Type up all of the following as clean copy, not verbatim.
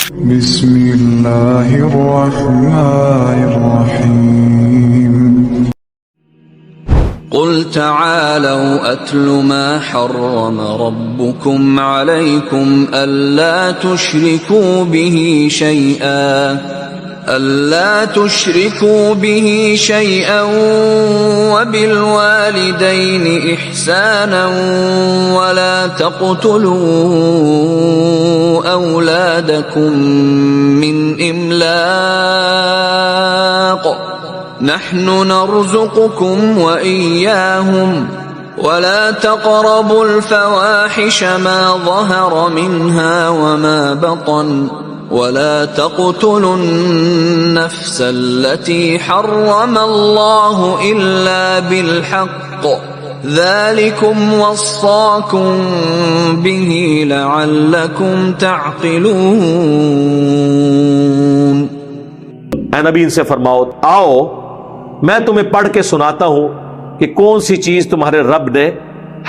بسم اللہ الرحمن الرحیم قل تعالوا أتل ما حرم ربكم عليكم ألا تشركوا به شيئا وبالوالدين إحسانا ولا تقتلوا أولادكم من إملاق نحن نرزقكم وإياهم ولا تقربوا الفواحش ما ظهر منها وما بطن ولا تقتلوا النفس التي حرم الله إلا بالحق ذلكم وصاكم به لعلكم تعقلون۔ اے نبی ان سے فرماؤ، آؤ میں تمہیں پڑھ کے سناتا ہوں کہ کون سی چیز تمہارے رب نے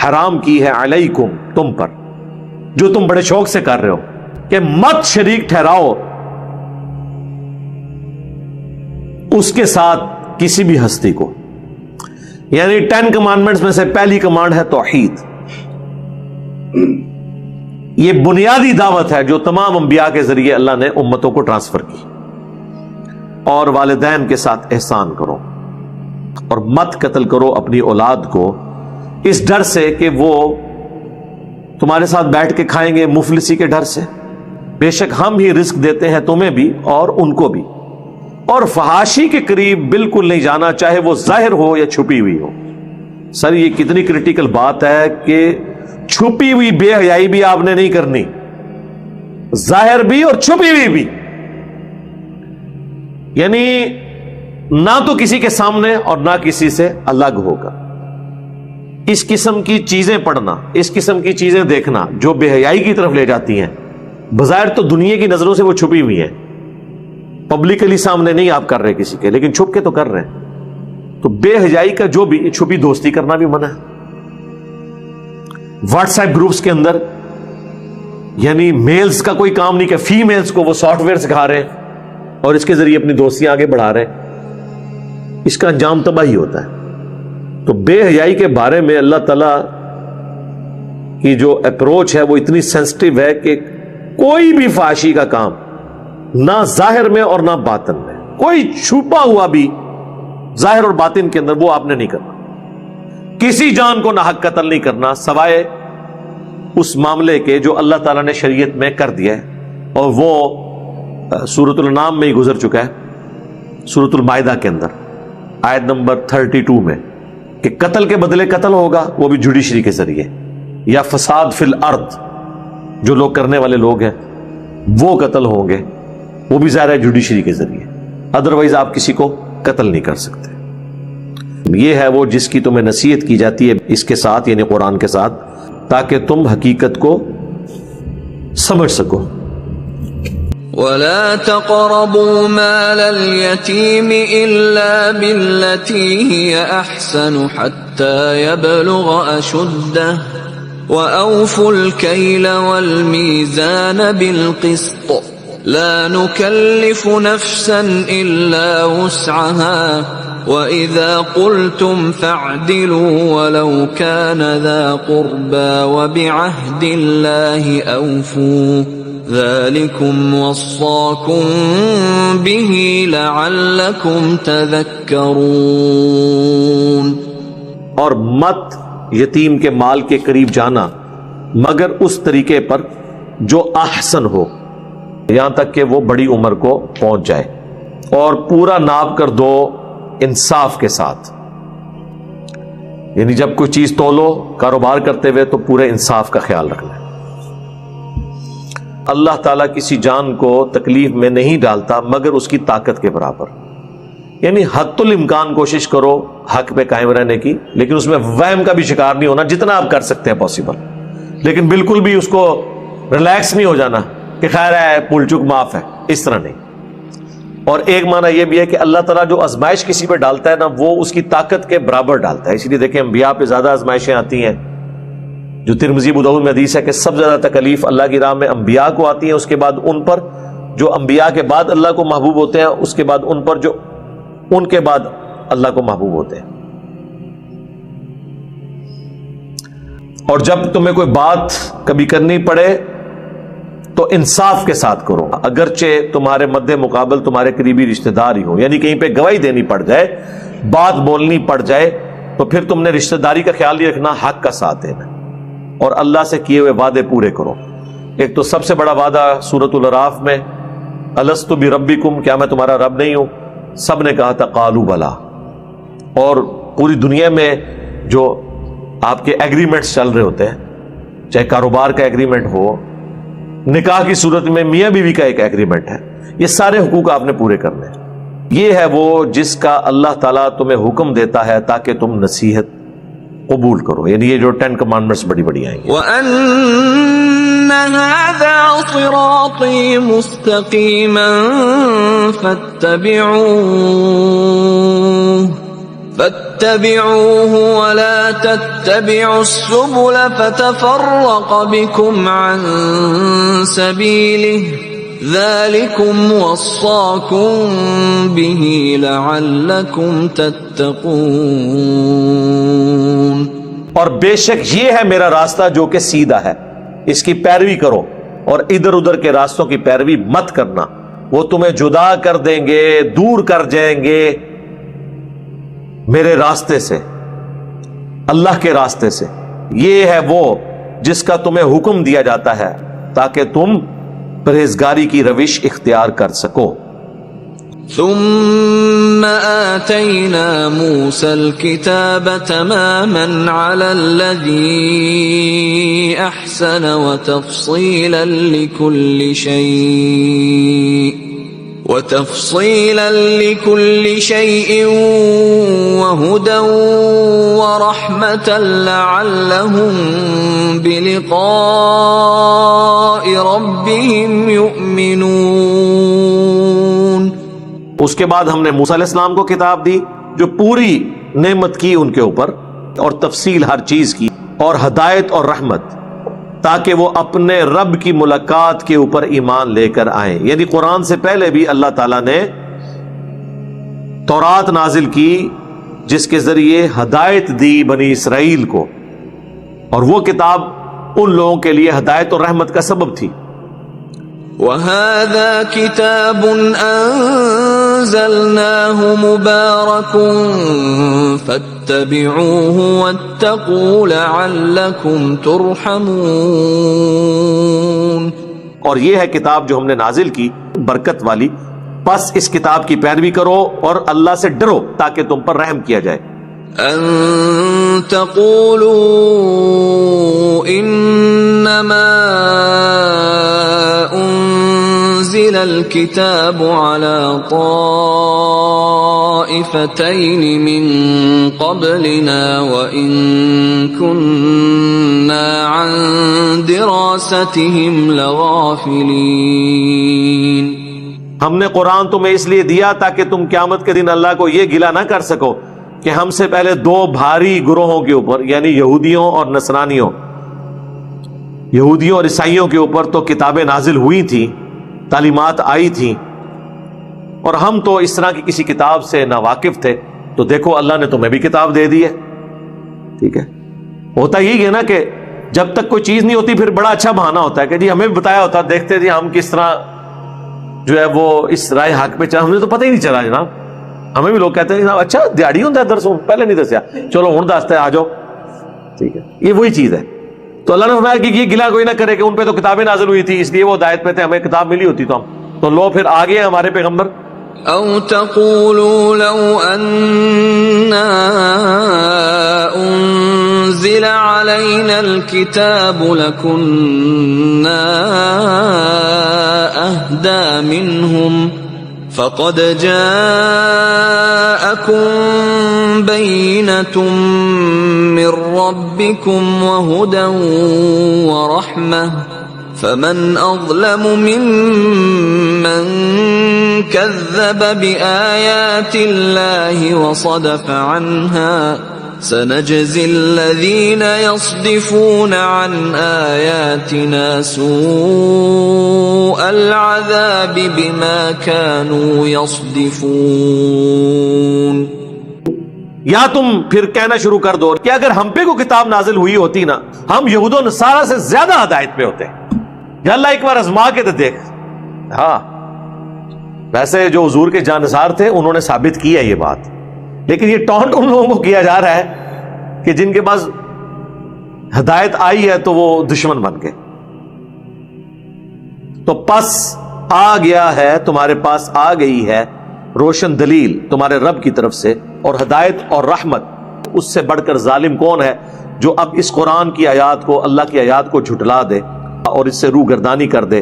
حرام کی ہے علیکم، تم پر، جو تم بڑے شوق سے کر رہے ہو کہ مت شریک ٹھہراؤ اس کے ساتھ کسی بھی ہستی کو۔ یعنی 10 کمانڈمنٹس میں سے پہلی کمانڈ ہے توحید۔ یہ بنیادی دعوت ہے جو تمام انبیاء کے ذریعے اللہ نے امتوں کو ٹرانسفر کی۔ اور والدین کے ساتھ احسان کرو، اور مت قتل کرو اپنی اولاد کو اس ڈر سے کہ وہ تمہارے ساتھ بیٹھ کے کھائیں گے، مفلسی کے ڈر سے۔ بے شک ہم ہی رزق دیتے ہیں تمہیں بھی اور ان کو بھی۔ اور فحاشی کے قریب بالکل نہیں جانا، چاہے وہ ظاہر ہو یا چھپی ہوئی ہو۔ سر یہ کتنی کریٹیکل بات ہے کہ چھپی ہوئی بے حیائی بھی آپ نے نہیں کرنی، ظاہر بھی اور چھپی ہوئی بھی۔ یعنی نہ تو کسی کے سامنے اور نہ کسی سے الگ ہوگا۔ اس قسم کی چیزیں پڑھنا، اس قسم کی چیزیں دیکھنا جو بے حیائی کی طرف لے جاتی ہیں، بظاہر تو دنیا کی نظروں سے وہ چھپی ہوئی ہیں، پبلکلی سامنے نہیں آپ کر رہے کسی کے، لیکن چھپ کے تو کر رہے ہیں۔ تو بے حیائی کا جو بھی، چھپی دوستی کرنا بھی منع ہے۔ واٹس ایپ گروپس کے اندر یعنی میلز کا کوئی کام نہیں کہ فیمیلز کو وہ سافٹ ویئر سکھا رہے ہیں اور اس کے ذریعے اپنی دوستیاں آگے بڑھا رہے ہیں، اس کا انجام تباہی ہوتا ہے۔ تو بے حیائی کے بارے میں اللہ تعالی کی جو اپروچ ہے وہ اتنی سینسٹیو ہے کہ کوئی بھی فحاشی کا کام نہ ظاہر میں اور نہ باطن میں، کوئی چھپا ہوا بھی ظاہر اور باطن کے اندر وہ آپ نے نہیں کرنا۔ کسی جان کو ناحق قتل نہیں کرنا سوائے اس معاملے کے جو اللہ تعالیٰ نے شریعت میں کر دیا ہے، اور وہ سورۃ الانعام میں ہی گزر چکا ہے، سورۃ المائدہ کے اندر آیت نمبر 32 میں، کہ قتل کے بدلے قتل ہوگا، وہ بھی جوڈیشری کے ذریعے، یا فساد فی الارض جو لوگ کرنے والے لوگ ہیں وہ قتل ہوں گے، وہ بھی ظاہر ہے جوڈیشری کے ذریعے، ادروائز آپ کسی کو قتل نہیں کر سکتے۔ یہ ہے وہ جس کی تمہیں نصیحت کی جاتی ہے اس کے ساتھ، یعنی قرآن کے ساتھ، تاکہ تم حقیقت کو سمجھ سکو۔ ولا تقربوا مال اليتيم إلا بالتي هي أحسن حتى يبلغ أشده وأوفوا الكيل والميزان بالقسط لا نكلف نفسا إلا وسعها وإذا قلتم فاعدلوا ولو كان ذا قربى وبعهد الله أوفوا ذلكم وصاكم به لعلكم تذكرون۔ اور مت یتیم کے مال کے قریب جانا مگر اس طریقے پر جو احسن ہو، یہاں تک کہ وہ بڑی عمر کو پہنچ جائے، اور پورا ناپ کر دو انصاف کے ساتھ۔ یعنی جب کوئی چیز تولو کاروبار کرتے ہوئے تو پورے انصاف کا خیال رکھنا ہے۔ اللہ تعالیٰ کسی جان کو تکلیف میں نہیں ڈالتا مگر اس کی طاقت کے برابر، یعنی حد الامکان کوشش کرو حق پہ قائم رہنے کی، لیکن اس میں وہم کا بھی شکار نہیں ہونا، جتنا آپ کر سکتے ہیں پاسبل، لیکن بالکل بھی اس کو ریلیکس نہیں ہو جانا کہ خیر ہے پل چک معاف ہے، اس طرح نہیں۔ اور ایک معنی یہ بھی ہے کہ اللہ تعالیٰ جو آزمائش کسی پہ ڈالتا ہے نا، وہ اس کی طاقت کے برابر ڈالتا ہے۔ اسی لیے دیکھیں انبیاء پہ زیادہ آزمائشیں آتی ہیں، جو ترمذی ابو داؤد میں حدیث ہے کہ سب سے زیادہ تکلیف اللہ کی راہ میں انبیاء کو آتی ہیں، اس کے بعد ان پر جو انبیاء کے بعد اللہ کو محبوب ہوتے ہیں، اس کے بعد ان پر جو ان کے بعد اللہ کو محبوب ہوتے ہیں. اور جب تمہیں کوئی بات کبھی کرنی پڑے تو انصاف کے ساتھ کرو، اگرچہ تمہارے مد مقابل تمہارے قریبی رشتہ دار ہی ہو. یعنی کہیں پہ گواہی دینی پڑ جائے، بات بولنی پڑ جائے، تو پھر تم نے رشتہ داری کا خیال نہیں رکھنا، حق کا ساتھ دینا اور اللہ سے کیے ہوئے وعدے پورے کرو. ایک تو سب سے بڑا وعدہ سورۃ الاعراف میں، الست بربکم، کیا میں تمہارا رب نہیں ہوں؟ سب نے کہا تھا قالوا بلا. اور پوری دنیا میں جو آپ کے ایگریمنٹس چل رہے ہوتے ہیں، چاہے کاروبار کا ایگریمنٹ ہو، نکاح کی صورت میں میاں بیوی کا ایک ایگریمنٹ ہے، یہ سارے حقوق آپ نے پورے کرنے ہیں. یہ ہے وہ جس کا اللہ تعالیٰ تمہیں حکم دیتا ہے تاکہ تم نصیحت قبول کرو. یعنی یہ جو 10 کمانڈمنٹس بڑی بڑی آئیں گی. وَأَنَّ هَذَا صِرَاطِي مُسْتَقِيمًا فَاتَّبِعُوهُ وَلَا تَتَّبِعُوا السُّبُلَ فَتَفَرَّقَ بِكُمْ عَن سَبِيلِهِ ذَلِكُمْ وَصَّاكُمْ بِهِ لَعَلَّكُمْ تَتَّقُونَ. اور بے شک یہ ہے میرا راستہ جو کہ سیدھا ہے، اس کی پیروی کرو اور ادھر ادھر کے راستوں کی پیروی مت کرنا، وہ تمہیں جدا کر دیں گے، دور کر جائیں گے میرے راستے سے، اللہ کے راستے سے. یہ ہے وہ جس کا تمہیں حکم دیا جاتا ہے تاکہ تم پرہیزگاری کی روش اختیار کر سکو. ثم آتينا موسى الكتاب تماما على الذي أحسن وتفصيلا لكل شيء وهدى ورحمة لعلهم بلقاء ربهم يؤمنون. اس کے بعد ہم نے موسیٰ علیہ السلام کو کتاب دی جو پوری نعمت کی ان کے اوپر اور تفصیل ہر چیز کی، اور ہدایت اور رحمت، تاکہ وہ اپنے رب کی ملاقات کے اوپر ایمان لے کر آئیں. یعنی قرآن سے پہلے بھی اللہ تعالیٰ نے تورات نازل کی جس کے ذریعے ہدایت دی بنی اسرائیل کو، اور وہ کتاب ان لوگوں کے لیے ہدایت اور رحمت کا سبب تھی. وَهَذَا كِتَابٌ أَنزَلْنَاهُ مُبَارَكٌ فَاتَّبِعُوهُ وَاتَّقُوا لَعَلَّكُمْ تُرْحَمُونَ. اور یہ ہے کتاب جو ہم نے نازل کی برکت والی، پس اس کتاب کی پیروی کرو اور اللہ سے ڈرو تاکہ تم پر رحم کیا جائے. أَن تَقُولُوا إِنَّمَا أُنزِلَ الْكِتَابُ عَلَى طَائِفَتَيْنِ مِن قَبْلِنَا وَإِن كُنَّا عَن دِرَاسَتِهِمْ لَغَافِلِينَ. ہم نے قرآن تمہیں اس لیے دیا تاکہ تم قیامت کے دن اللہ کو یہ گلہ نہ کر سکو کہ ہم سے پہلے 2 بھاری گروہوں کے اوپر، یعنی یہودیوں اور نصرانیوں، یہودیوں اور عیسائیوں کے اوپر تو کتابیں نازل ہوئی تھیں، تعلیمات آئی تھیں، اور ہم تو اس طرح کی کسی کتاب سے ناواقف تھے، تو دیکھو اللہ نے تمہیں بھی کتاب دے دی ہے. ٹھیک ہے، ہوتا یہی ہے نا کہ جب تک کوئی چیز نہیں ہوتی پھر بڑا اچھا بہانہ ہوتا ہے کہ جی ہمیں بھی بتایا ہوتا، دیکھتے تھے ہم کس طرح جو ہے وہ اس رائے حق پہ چلا، ہمیں تو پتہ ہی نہیں چلا جناب. ہمیں بھی لوگ کہتے ہیں جناب اچھا دیہڑی ہوتا ہے درسوں، پہلے نہیں دسیا، چلو ہوں دستا ہے، آ جاؤ. ٹھیک ہے، یہ وہی چیز ہے. تو اللہ نے فرمایا کہ یہ گلہ کوئی نہ کرے کہ ان پہ تو کتابیں نازل ہوئی تھی اس لیے وہ ہدایت پہ تھے، ہمیں کتاب ملی ہوتی تو لو پھر آگے ہمارے پیغمبر. أو تقولوا لو أنا أنزل علينا الكتاب لكنا أهدى منهم فقد جاءكم بينة من ربكم وهدى ورحمة فمن أظلم ممن كذب بآيات الله وصدف عنها سنجزي الذين يصدفون عن آياتنا سوء العذاب بما كانوا يصدفون. یا تم پھر کہنا شروع کر دو کہ اگر ہم پہ کو کتاب نازل ہوئی ہوتی نا ہم یہود و نصارہ سے زیادہ ہدایت پہ ہوتے. یا اللہ ایک بار آزما کے تو دیکھ. ہاں ویسے جو حضور کے جانثار تھے انہوں نے ثابت کیا یہ بات، لیکن یہ ٹونٹ ان لوگوں کو کیا جا رہا ہے کہ جن کے پاس ہدایت آئی ہے تو وہ دشمن بن گئے. تو پس آ گیا ہے، تمہارے پاس آ گئی ہے روشن دلیل تمہارے رب کی طرف سے اور ہدایت اور رحمت. اس سے بڑھ کر ظالم کون ہے جو اب اس قرآن کی آیات کو، اللہ کی آیات کو جھٹلا دے اور اس سے روح گردانی کر دے.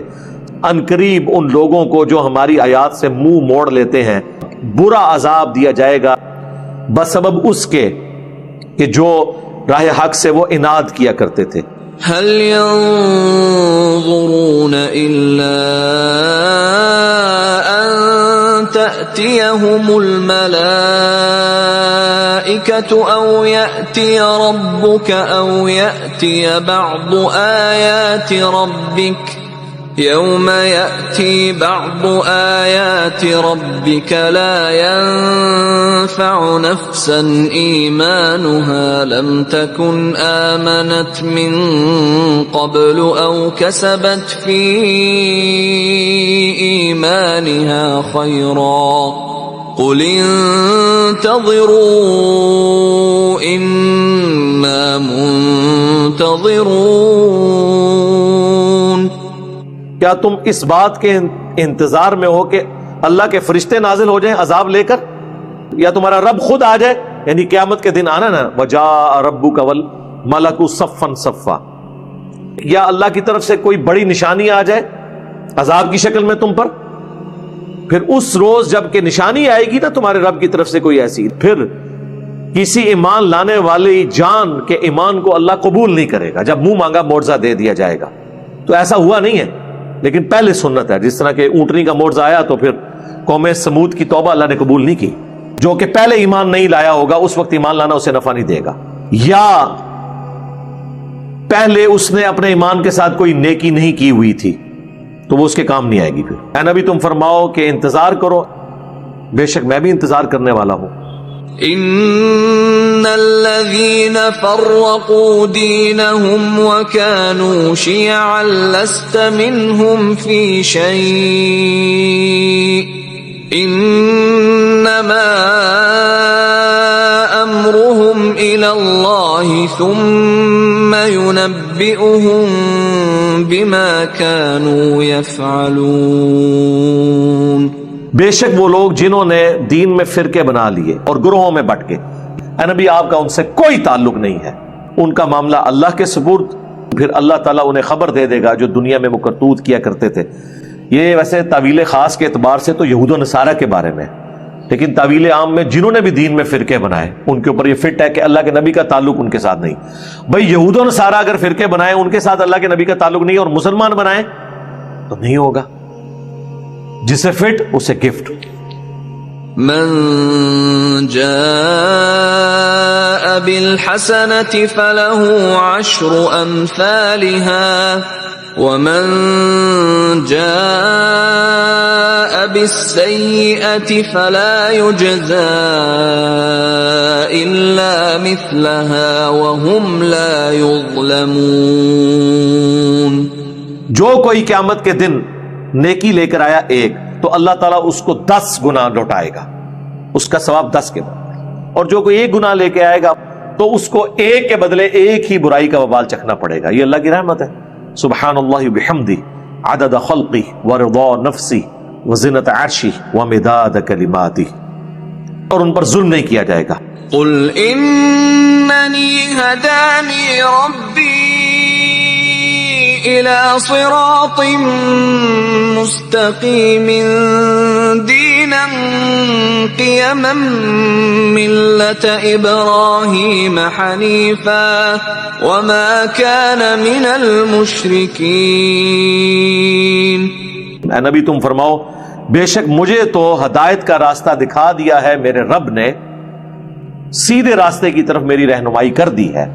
ان قریب ان لوگوں کو جو ہماری آیات سے منہ موڑ لیتے ہیں برا عذاب دیا جائے گا بسبب اس کے کہ جو راہ حق سے وہ عناد کیا کرتے تھے. هل ينظرون إلا أن تأتيهم الملائكة أو يأتي ربك أو يأتي بعض آيات ربك يوم يأتي بعض آيات ربك لا ينفع نفسا إيمانها لم تكن آمنت من قبل أو كسبت في إيمانها خيرا قل انتظروا إنا منتظرون. کیا تم اس بات کے انتظار میں ہو کہ اللہ کے فرشتے نازل ہو جائیں عذاب لے کر، یا تمہارا رب خود آ جائے؟ یعنی قیامت کے دن آنا نا، وجاء ربک والملک صفا صفا، یا اللہ کی طرف سے کوئی بڑی نشانی آ جائے عذاب کی شکل میں تم پر. پھر اس روز جب کہ نشانی آئے گی نا تمہارے رب کی طرف سے کوئی ایسی، پھر کسی ایمان لانے والی جان کے ایمان کو اللہ قبول نہیں کرے گا جب منہ مانگا معجزہ دے دیا جائے گا. تو ایسا ہوا نہیں ہے، لیکن پہلے سنت ہے. جس طرح کہ اونٹنی کا معجزہ آیا تو پھر قوم سمود کی توبہ اللہ نے قبول نہیں کی. جو کہ پہلے ایمان نہیں لایا ہوگا اس وقت ایمان لانا اسے نفع نہیں دے گا، یا پہلے اس نے اپنے ایمان کے ساتھ کوئی نیکی نہیں کی ہوئی تھی تو وہ اس کے کام نہیں آئے گی. پھر اے نبی تم فرماؤ کہ انتظار کرو، بے شک میں بھی انتظار کرنے والا ہوں. ان الذين فرقوا دينهم وكانوا شيعا لست منهم في شيء انما امرهم الى الله ثم ينبئهم بما كانوا يفعلون. بے شک وہ لوگ جنہوں نے دین میں فرقے بنا لیے اور گروہوں میں بٹ گئے، اے نبی آپ کا ان سے کوئی تعلق نہیں ہے، ان کا معاملہ اللہ کے سپرد، پھر اللہ تعالیٰ انہیں خبر دے دے گا جو دنیا میں وہ کرتوت کیا کرتے تھے. یہ ویسے تعویل خاص کے اعتبار سے تو یہود و نصارہ کے بارے میں، لیکن تعویل عام میں جنہوں نے بھی دین میں فرقے بنائے ان کے اوپر یہ فٹ ہے کہ اللہ کے نبی کا تعلق ان کے ساتھ نہیں. بھائی یہود و نصارہ اگر فرقے بنائے ان کے ساتھ اللہ کے نبی کا تعلق نہیں اور مسلمان بنائے تو نہیں ہوگا. جسے فٹ اسے گفٹ. من جاء بالحسنة فله عشر أمثالها ومن جاء بالسيئة فلا يجزى إلا مثلها وهم لا يظلمون. جو کوئی قیامت کے دن نیکی لے کر آیا ایک تو اللہ تعالیٰ اس کو 10 گنا لوٹائے گا، اس کا ثواب 10 کے بعد. اور جو کوئی ایک گناہ لے کے آئے گا تو اس کو ایک کے بدلے ایک ہی برائی کا وبال چکھنا پڑے گا. یہ اللہ کی رحمت ہے. سبحان اللہ بحمدہ عدد خلقہ ورضا نفسی وزنت عرشی ومداد کلماتی. اور ان پر ظلم نہیں کیا جائے گا. قل اننی ہدانی ربی إلى صراط مستقيم دينا قيما ملة إبراهيم حنيفا وما كان من المشركين. اے نبی تم فرماؤ بے شک مجھے تو ہدایت کا راستہ دکھا دیا ہے میرے رب نے سیدھے راستے کی طرف میری رہنمائی کر دی ہے.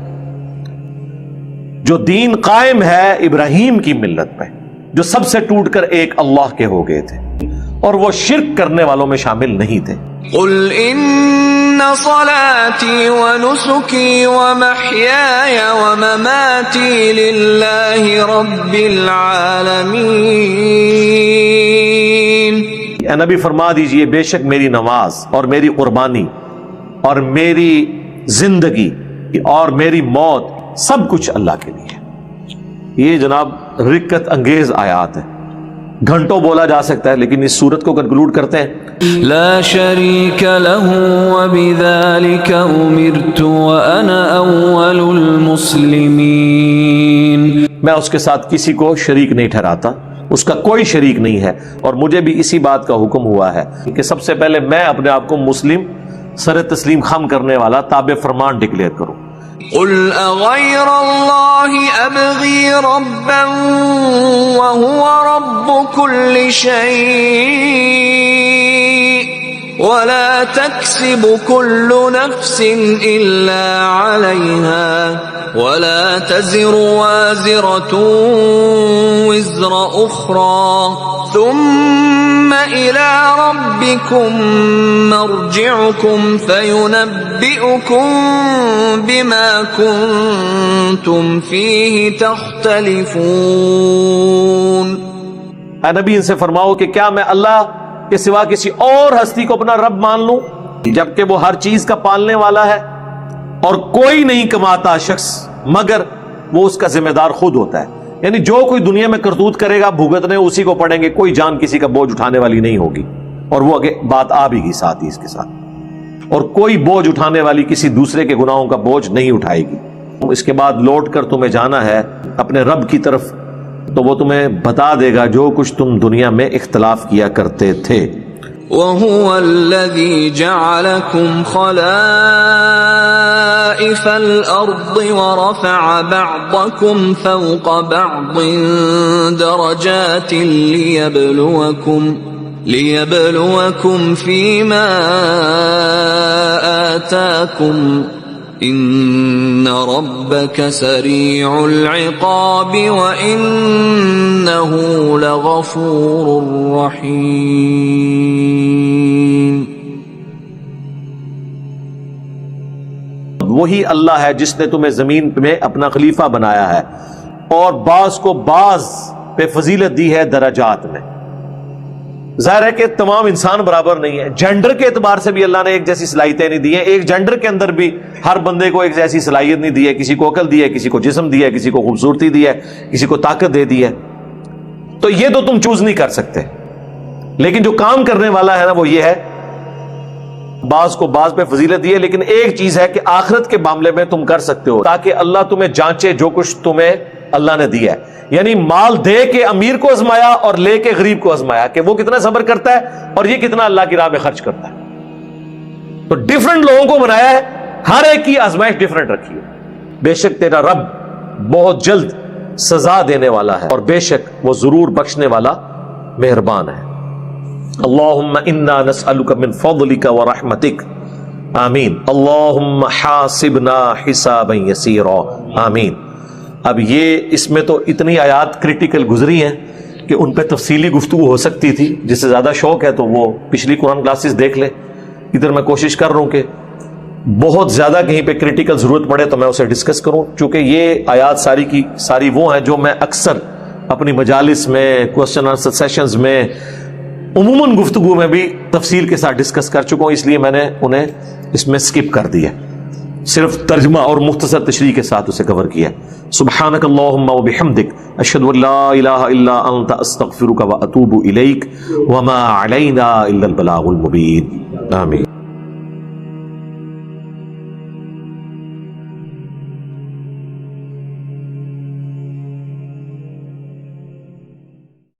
جو دین قائم ہے ابراہیم کی ملت پہ، جو سب سے ٹوٹ کر ایک اللہ کے ہو گئے تھے اور وہ شرک کرنے والوں میں شامل نہیں تھے. قل ان صلاتي ونسكي ومحياي ومماتي لله رب العالمين. اے نبی فرما دیجئے بے شک میری نماز اور میری قربانی اور میری زندگی اور میری موت سب کچھ اللہ کے لیے. یہ جناب رکت انگیز آیات ہے، گھنٹوں بولا جا سکتا ہے، لیکن اس صورت کو کنکلوڈ کرتے ہیں. لا شريك له وبذلك أمرت وأنا أول المسلمين. میں اس کے ساتھ کسی کو شریک نہیں ٹھہراتا، اس کا کوئی شریک نہیں ہے، اور مجھے بھی اسی بات کا حکم ہوا ہے کہ سب سے پہلے میں اپنے آپ کو مسلم، سر تسلیم خم کرنے والا، تابع فرمان ڈکلیئر کروں. قل اغير الله ابغي ربا وهو رب كل شيء ولا تكسب كل نفس الا عليها ولا تزر وازرة وزر اخرى ثم الى ربكم مرجعكم فينبئكم بما كنتم فيه تختلفون. اے نبی ان سے فرماؤ کہ کیا میں اللہ کے سوا کسی اور ہستی کو اپنا رب مان لوں جبکہ وہ ہر چیز کا پالنے والا ہے اور کوئی نہیں کماتا شخص مگر وہ اس کا ذمہ دار خود ہوتا ہے. یعنی جو کوئی دنیا میں کرتوت کرے گا بھگتنے اسی کو پڑیں گے، کوئی جان کسی کا بوجھ اٹھانے والی نہیں ہوگی. اور وہ آگے بات آ بھی گی ساتھ ہی اس کے ساتھ، اور کوئی بوجھ اٹھانے والی کسی دوسرے کے گناہوں کا بوجھ نہیں اٹھائے گی. اس کے بعد لوٹ کر تمہیں جانا ہے اپنے رب کی طرف، تو وہ تمہیں بتا دے گا جو کچھ تم دنیا میں اختلاف کیا کرتے تھے. وَهُوَ الَّذِي جَعَلَكُمْ خَلَائِفَ الْأَرْضِ وَرَفَعَ بَعْضَكُمْ فَوْقَ بَعْضٍ دَرَجَاتٍ لِيَبْلُوَكُمْ فِيمَا آتَاكُمْ إِنَّ رَبَّكَ سَرِيعُ الْعِقَابِ وَإِنَّهُ لَغَفُورٌ رَحِيمٌ. وہی اللہ ہے جس نے تمہیں زمین میں اپنا خلیفہ بنایا ہے اور بعض کو بعض پہ فضیلت دی ہے درجات میں. ظاہر ہے کہ تمام انسان برابر نہیں ہے، جینڈر کے اعتبار سے بھی اللہ نے ایک جیسی صلاحیتیں نہیں دی ہیں. ایک جینڈر کے اندر بھی ہر بندے کو ایک جیسی صلاحیت نہیں دی ہے، کسی کو عقل دی ہے، کسی کو جسم دی ہے، کسی کو خوبصورتی دی ہے، کسی کو طاقت دے دی ہے. تو یہ تو تم چوز نہیں کر سکتے، لیکن جو کام کرنے والا ہے نا وہ یہ ہے بعض کو بعض پہ فضیلت دی ہے. لیکن ایک چیز ہے کہ آخرت کے معاملے میں تم کر سکتے ہو تاکہ اللہ تمہیں جانچے جو کچھ تمہیں اللہ نے دیا ہے. یعنی مال دے کے امیر کو آزمایا اور لے کے غریب کو آزمایا کہ وہ کتنا صبر کرتا ہے اور یہ کتنا اللہ کی راہ میں خرچ کرتا ہے. تو ڈیفرنٹ لوگوں کو بنایا ہے، ہر ایک کی آزمائش ڈیفرنٹ رکھی ہے. بے شک تیرا رب بہت جلد سزا دینے والا ہے اور بے شک وہ ضرور بخشنے والا مہربان ہے. اللہم انا نسألک من فضلک ورحمتک آمین. اللہم حاسبنا حسابا یسیرا آمین. اب یہ اس میں تو اتنی آیات کریٹیکل گزری ہیں کہ ان پہ تفصیلی گفتگو ہو سکتی تھی. جس سے زیادہ شوق ہے تو وہ پچھلی قرآن کلاسز دیکھ لے. ادھر میں کوشش کر رہا ہوں کہ بہت زیادہ کہیں پہ کریٹیکل ضرورت پڑے تو میں اسے ڈسکس کروں، چونکہ یہ آیات ساری کی ساری وہ ہیں جو میں اکثر اپنی مجالس میں، کوسچن آنسر سیشنز میں، عموماً گفتگو میں بھی تفصیل کے ساتھ ڈسکس کر چکا ہوں، اس لیے میں نے انہیں اس میں سکپ کر دیا، صرف ترجمہ اور مختصر تشریح کے ساتھ اسے کور کیا. سبحانک اللہم و بحمدک اشہد ان لا الہ الا انت استغفرک و اتوب الیک وما علینا الا البلاغ المبین. آمین.